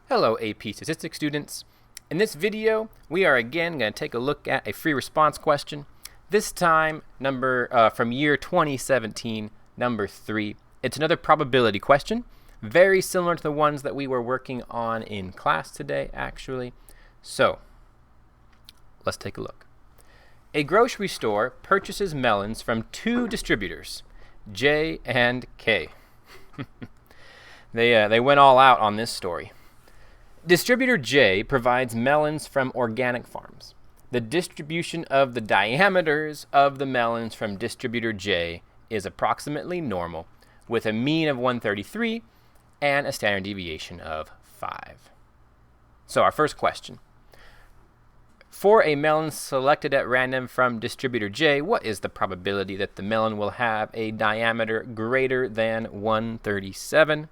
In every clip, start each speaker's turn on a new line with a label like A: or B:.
A: Hello AP Statistics students. In this video, we are again going to take a look at a free response question. This time, from year 2017, number 3. It's another probability question, very similar to the ones that we were working on in class today, actually. So, let's take a look. A grocery store purchases melons from two distributors, J and K. They went all out on this story. Distributor J provides melons from organic farms. The distribution of the diameters of the melons from distributor J is approximately normal, with a mean of 133 and a standard deviation of 5. So our first question. For a melon selected at random from distributor J, what is the probability that the melon will have a diameter greater than 137?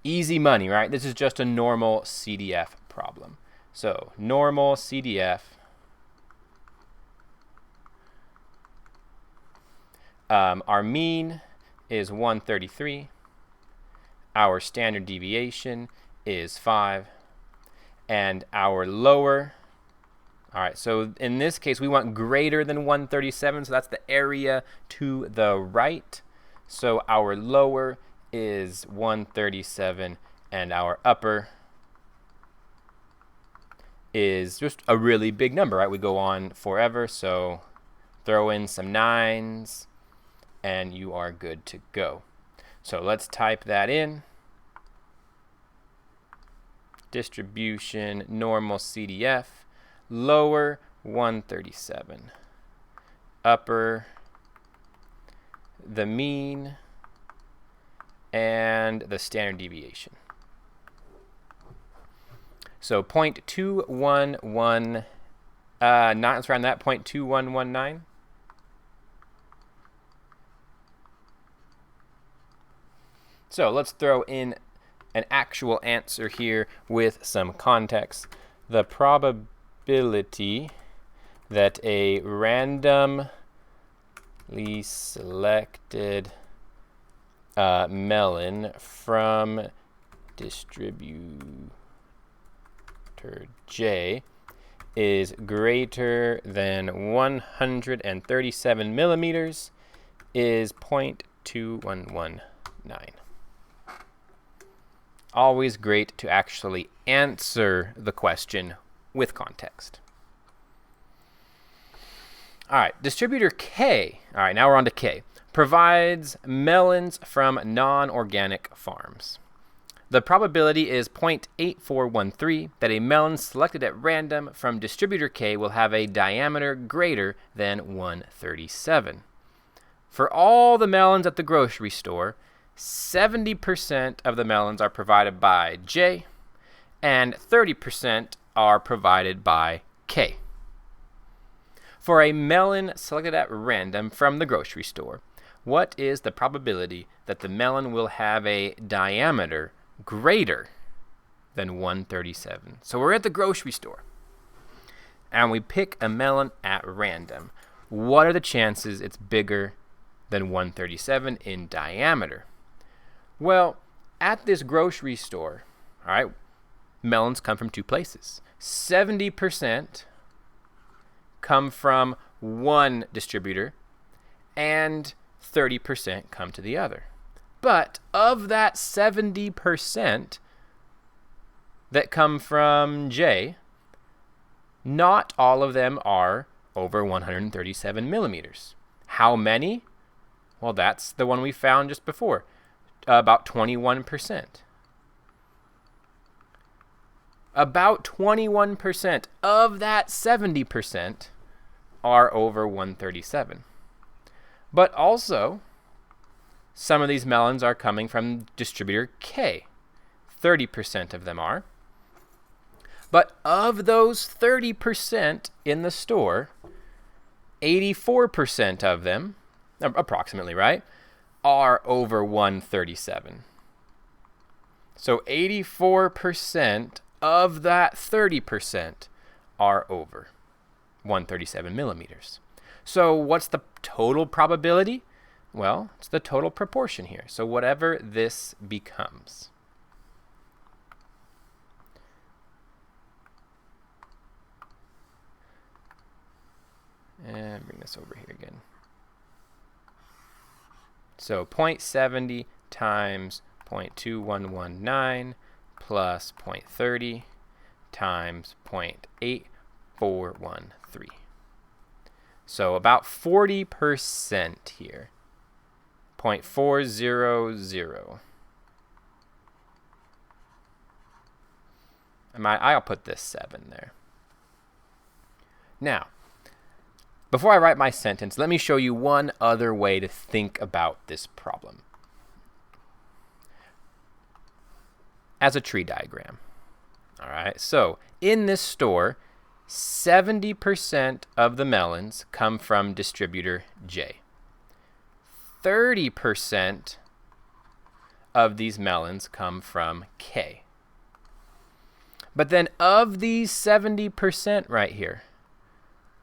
A: Easy money, right? This is just a normal CDF problem. So, normal CDF. Our mean is 133. Our standard deviation is 5. And our lower, all right, so in this case, we want greater than 137, so that's the area to the right. So our lower is 137, and our upper is just a really big number, right? We go on forever, so throw in some 9s, and you are good to go. So let's type that in. Distribution, normal CDF, lower 137, upper the mean, and the standard deviation. So 0.211, let's round that, 0.2119. So let's throw in an actual answer here with some context. The probability that a randomly selected melon from distributor J is greater than 137 millimeters is 0.2119. Always great to actually answer the question with context. All right, distributor K, all right, now we're on to K, provides melons from non-organic farms. The probability is 0.8413 that a melon selected at random from distributor K will have a diameter greater than 137. For all the melons at the grocery store, 70% of the melons are provided by J, and 30% are provided by K. For a melon selected at random from the grocery store, what is the probability that the melon will have a diameter greater than 137? So we're at the grocery store, and we pick a melon at random. What are the chances it's bigger than 137 in diameter? Well, at this grocery store, all right, melons come from two places. 70% come from one distributor, and 30% come to the other. But of that 70% that come from J, not all of them are over 137 millimeters. How many? Well, that's the one we found just before. About 21%. About 21% of that 70% are over 137. But also, some of these melons are coming from distributor K. 30% of them are. But of those 30% in the store, 84% of them, approximately, right, are over 137. So 84% of that 30% are over 137 millimeters. So what's the total probability? Well, it's the total proportion here. So whatever this becomes. this over here again. So 0.70 times 0.2119 plus 0.30 times 0.8413. So about 40% here. 0.400. I'll put this 7 there. Now, before I write my sentence, let me show you one other way to think about this problem. As a tree diagram. All right, so in this store, 70% of the melons come from distributor J. 30% of these melons come from K. But then of these 70% right here,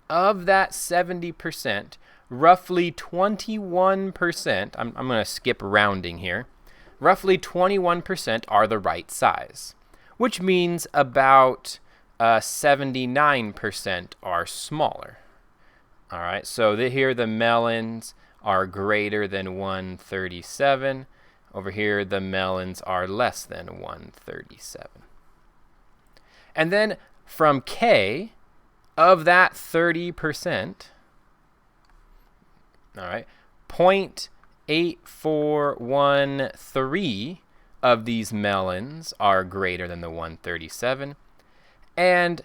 A: of that 70%, roughly 21%, I'm going to skip rounding here, roughly 21% are the right size, which means about 79% are smaller. All right, so here the melons are greater than 137. Over here, the melons are less than 137. And then from K, of that 30%, all right, 0.8413 of these melons are greater than the 137. And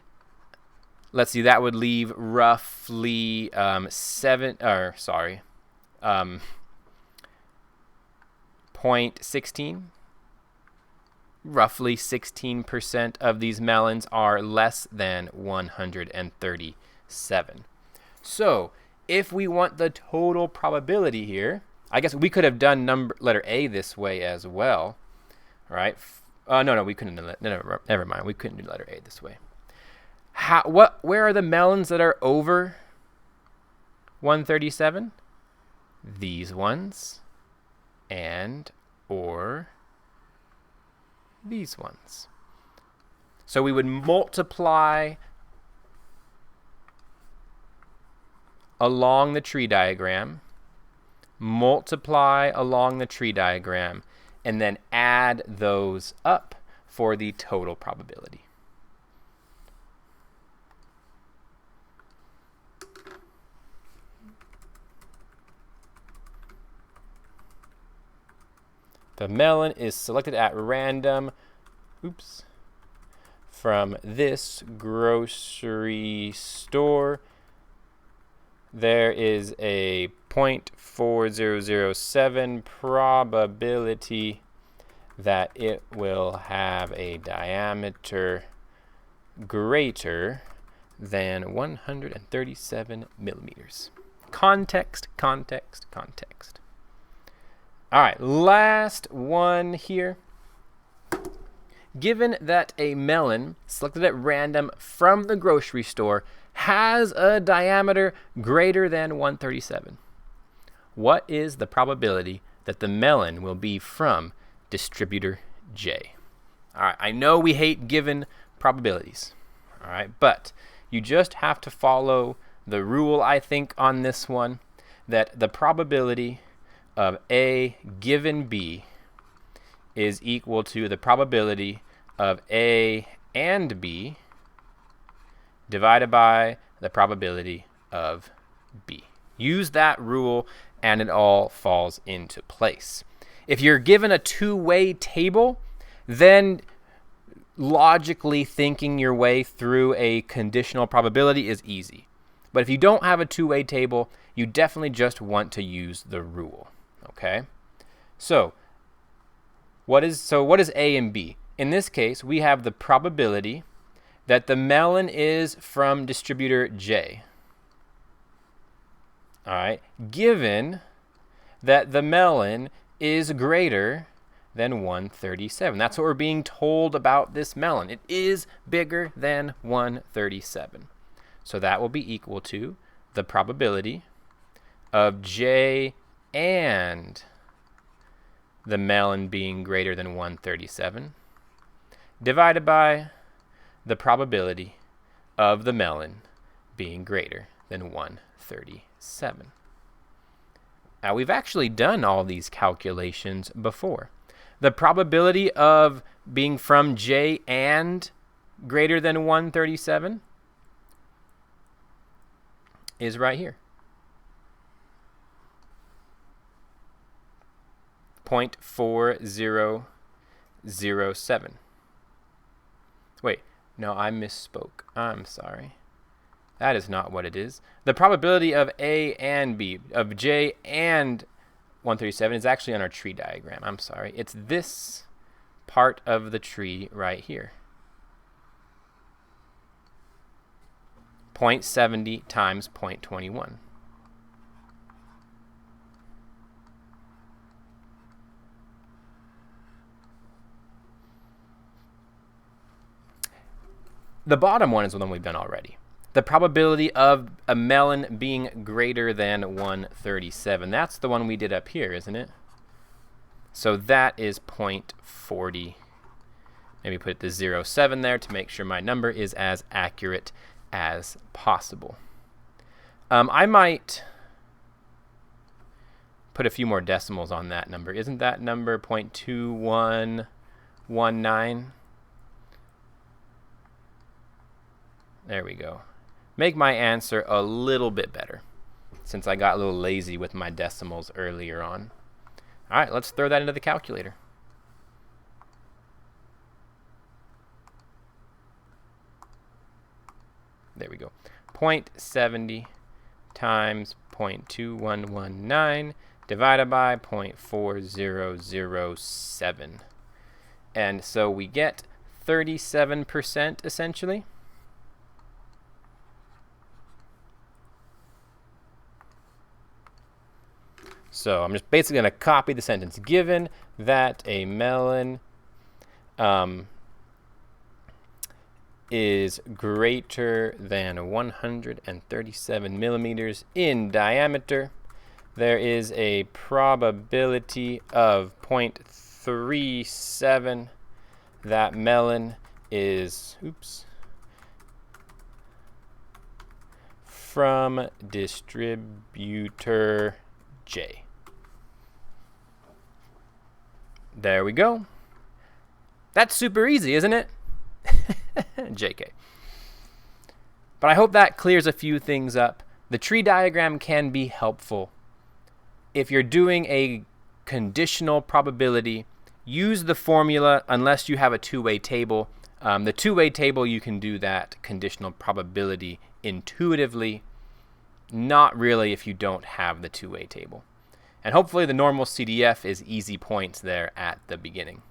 A: let's see, that would leave roughly 0.16. Roughly 16% of these melons are less than 137. So if we want the total probability here, I guess we could have done letter A this way as well, right? No, we couldn't do that. Never mind. We couldn't do letter A this way. Where are the melons that are over 137? These ones and or these ones. So we would multiply along the tree diagram, and then add those up for the total probability. The melon is selected at random, from this grocery store. There is a 0.4007 probability that it will have a diameter greater than 137 millimeters. Context, context, context. All right, last one here. Given that a melon selected at random from the grocery store has a diameter greater than 137, what is the probability that the melon will be from distributor J? All right, I know we hate given probabilities, all right, but you just have to follow the rule, I think, on this one, that the probability of A given B is equal to the probability of A and B divided by the probability of B. Use that rule and it all falls into place. If you're given a two-way table, then logically thinking your way through a conditional probability is easy. But if you don't have a two-way table, you definitely just want to use the rule. Okay? So what is A and B? In this case, we have the probability that the melon is from distributor J. All right, given that the melon is greater than 137. That's what we're being told about this melon. It is bigger than 137. So that will be equal to the probability of J and the melon being greater than 137 divided by the probability of the melon being greater than 137. 137. Now, we've actually done all these calculations before. The probability of being from J and greater than 137 is right here. 0.4007. Wait, no, I misspoke. I'm sorry. That is not what it is. The probability of A and B, of J and 137 is actually on our tree diagram. I'm sorry. It's this part of the tree right here. 0.70 times 0.21. The bottom one is the one we've done already. The probability of a melon being greater than 137. That's the one we did up here, isn't it? So that is 0.40. Maybe put the 0.7 there to make sure my number is as accurate as possible. I might put a few more decimals on that number. Isn't that number 0.2119? There we go. Make my answer a little bit better, since I got a little lazy with my decimals earlier on. All right, let's throw that into the calculator. There we go. 0.70 times 0.2119 divided by 0.4007. And so we get 37% essentially. So I'm just basically going to copy the sentence. Given that a melon is greater than 137 millimeters in diameter, there is a probability of 0.37 that melon is, from distributor J. There we go. That's super easy, isn't it? JK. But I hope that clears a few things up. The tree diagram can be helpful. If you're doing a conditional probability, use the formula unless you have a two-way table. The two-way table, you can do that conditional probability intuitively. Not really if you don't have the two-way table. And hopefully the normal CDF is easy points there at the beginning.